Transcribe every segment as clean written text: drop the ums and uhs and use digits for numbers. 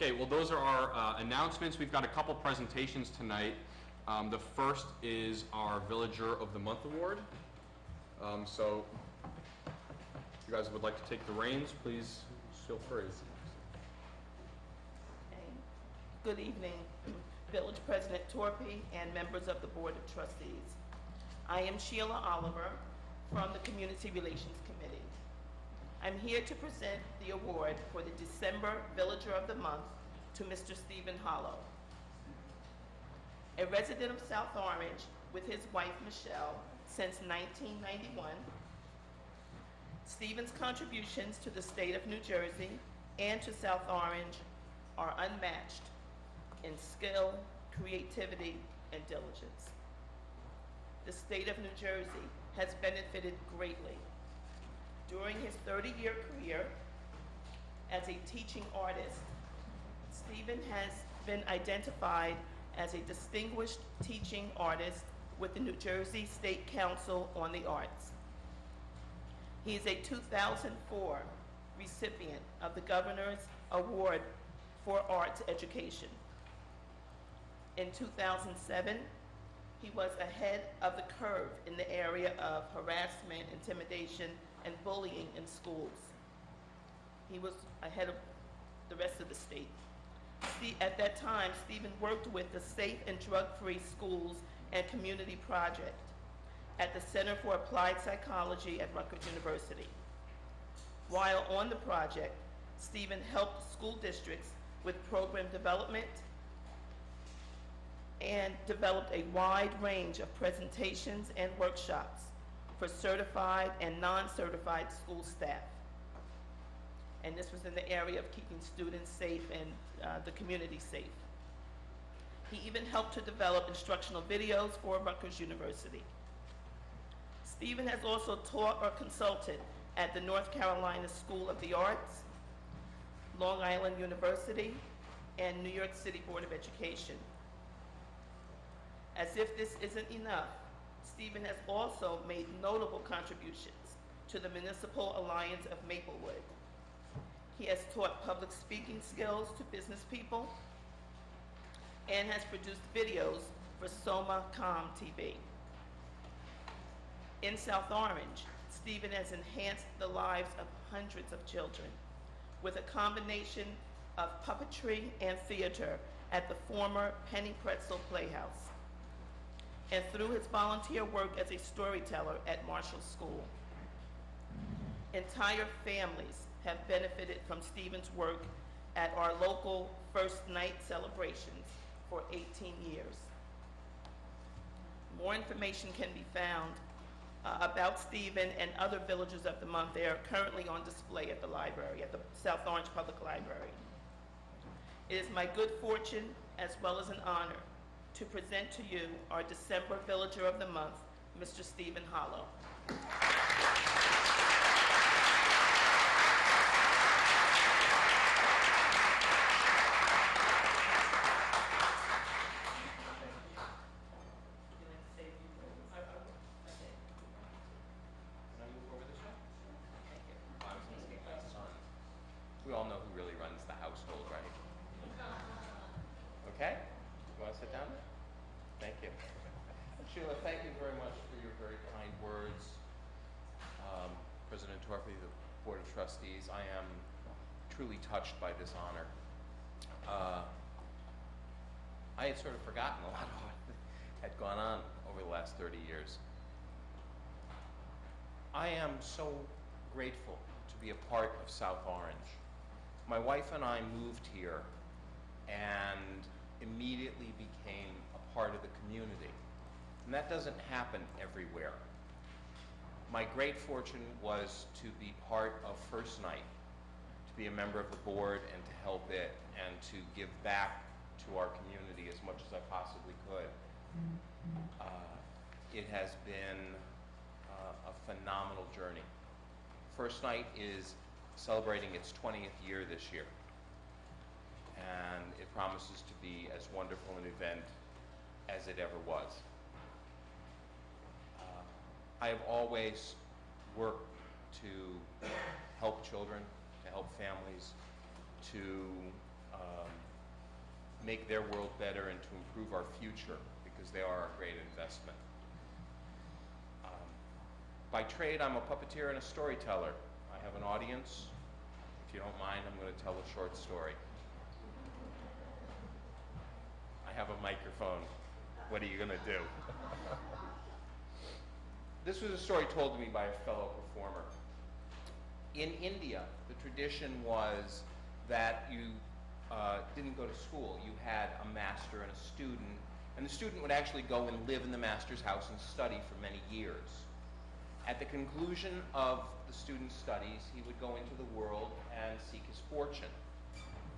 Okay, well, those are our announcements. We've got a couple presentations tonight. The first is our Villager of the Month Award. So if you guys would like to take the reins, please feel free. Okay. Good evening, Village President Torpey and members of the Board of Trustees. I am Sheila Oliver from the Community Relations Committee. I'm here to present the award for the December Villager of the Month to Mr. Stephen Hollow. A resident of South Orange with his wife Michelle since 1991, Stephen's contributions to the state of New Jersey and to South Orange are unmatched in skill, creativity, and diligence. The state of New Jersey has benefited greatly. During his 30-year career as a teaching artist, Stephen has been identified as a distinguished teaching artist with the New Jersey State Council on the Arts. He is a 2004 recipient of the Governor's Award for Arts Education. In 2007, he was ahead of the curve in the area of harassment, intimidation, and bullying in schools. He was ahead of the rest of the state. At that time, Stephen worked with the Safe and Drug-Free Schools and Community Project at the Center for Applied Psychology at Rutgers University. While on the project, Stephen helped school districts with program development and developed a wide range of presentations and workshops for certified and non-certified school staff. And this was in the area of keeping students safe and the community safe. He even helped to develop instructional videos for Rutgers University. Stephen has also taught or consulted at the North Carolina School of the Arts, Long Island University, and New York City Board of Education. As if this isn't enough, Stephen has also made notable contributions to the Municipal Alliance of Maplewood. He has taught public speaking skills to business people and has produced videos for Soma.com TV. In South Orange, Stephen has enhanced the lives of hundreds of children with a combination of puppetry and theater at the former Penny Pretzel Playhouse, and through his volunteer work as a storyteller at Marshall School. Entire families have benefited from Stephen's work at our local First Night celebrations for 18 years. More information can be found about Stephen and other Villagers of the Month. They are currently on display at the library, at the South Orange Public Library. It is my good fortune, as well as an honor, to present to you our December Villager of the Month, Mr. Stephen Hollow. We all know who really runs the household, right? Okay? You want to sit down? Thank you. Sheila, thank you very much for your very kind words. President Torpey, the Board of Trustees, I am truly touched by this honor. I had sort of forgotten a lot of what had gone on over the last 30 years. I am so grateful to be a part of South Orange. My wife and I moved here and immediately became a part of the community. And that doesn't happen everywhere. My great fortune was to be part of First Night, to be a member of the board and to help it and to give back to our community as much as I possibly could. It has been a phenomenal journey. First Night is celebrating its 20th year this year, and it promises to be as wonderful an event as it ever was. I have always worked to help children, to help families, to make their world better and to improve our future, because they are a great investment. By trade, I'm a puppeteer and a storyteller. I have an audience. If you don't mind, I'm going to tell a short story. I have a microphone. What are you going to do? This was a story told to me by a fellow performer. In India, the tradition was that you didn't go to school. You had a master and a student, and the student would actually go and live in the master's house and study for many years. At the conclusion of the student's studies, he would go into the world and seek his fortune.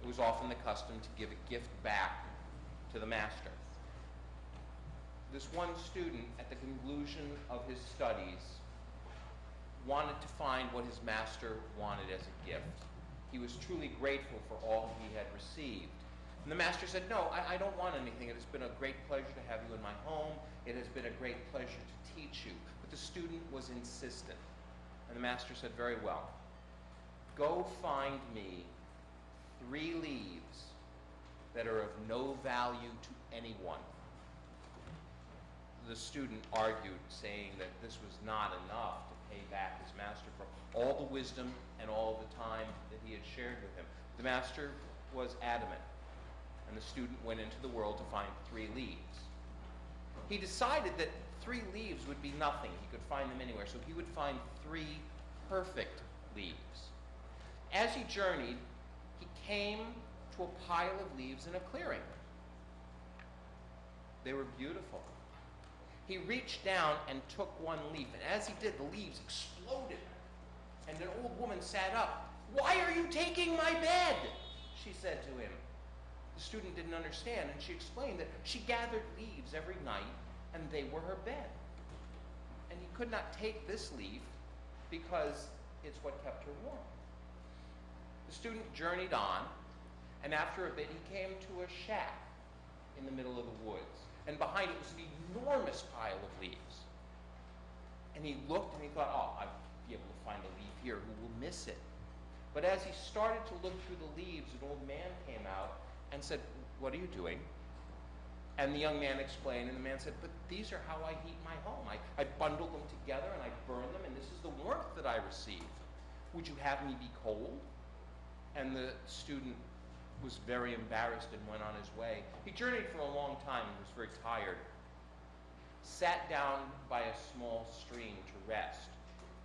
It was often the custom to give a gift back to the master. This one student, at the conclusion of his studies, wanted to find what his master wanted as a gift. He was truly grateful for all he had received. And the master said, "No, I don't want anything. It has been a great pleasure to have you in my home. It has been a great pleasure to teach you." But the student was insistent. And the master said, "Very well. Go find me 3 leaves that are of no value to anyone." The student argued, saying that this was not enough to pay back his master for all the wisdom and all the time that he had shared with him. The master was adamant, and the student went into the world to find 3 leaves. He decided that 3 leaves would be nothing. He could find them anywhere, so he would find 3 perfect leaves. As he journeyed, he came to a pile of leaves in a clearing. They were beautiful. He reached down and took 1 leaf, and as he did, the leaves exploded. And an old woman sat up. "Why are you taking my bed?" she said to him. The student didn't understand, and she explained that she gathered leaves every night, and they were her bed. And he could not take this leaf because it's what kept her warm. The student journeyed on, and after a bit, he came to a shack in the middle of the woods. And behind it was an enormous pile of leaves. And he looked and he thought, "Oh, I'll be able to find a leaf here. Who will miss it?" But as he started to look through the leaves, an old man came out and said, "What are you doing?" And the young man explained, and the man said, "But these are how I heat my home. I bundle them together and I burn them, and this is the warmth that I receive. Would you have me be cold?" And the student was very embarrassed and went on his way. He journeyed for a long time and was very tired. Sat down by a small stream to rest.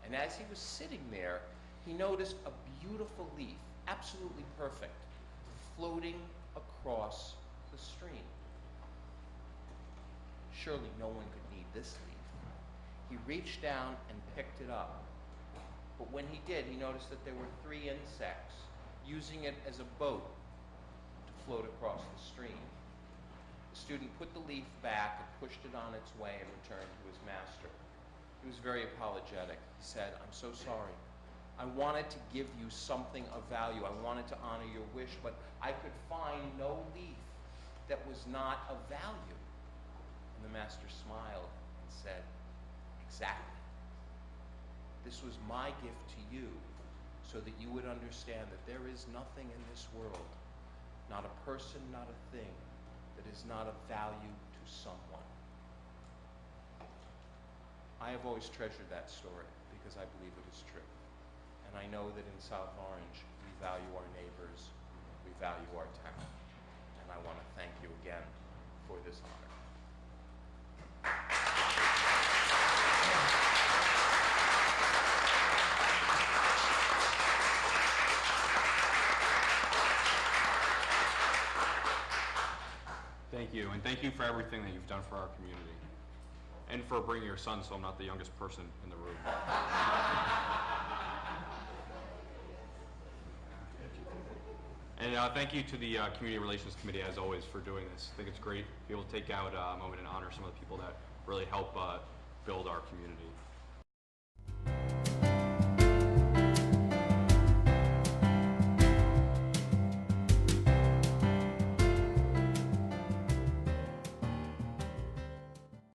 And as he was sitting there, he noticed a beautiful leaf, absolutely perfect, floating across the stream. Surely no one could need this leaf. He reached down and picked it up. But when he did, he noticed that there were 3 insects using it as a boat float across the stream. The student put the leaf back and pushed it on its way and returned to his master. He was very apologetic. He said, "I'm so sorry. I wanted to give you something of value. I wanted to honor your wish, but I could find no leaf that was not of value." And the master smiled and said, "Exactly. This was my gift to you so that you would understand that there is nothing in this world, not a person, not a thing, that is not of value to someone." I have always treasured that story because I believe it is true. And I know that in South Orange, we value our neighbors, we value our town. And I want to thank you again for this honor. Thank you, and thank you for everything that you've done for our community. And for bringing your son so I'm not the youngest person in the room. And thank you to the Community Relations Committee, as always, for doing this. I think it's great to be able to take out a moment and honor some of the people that really help build our community.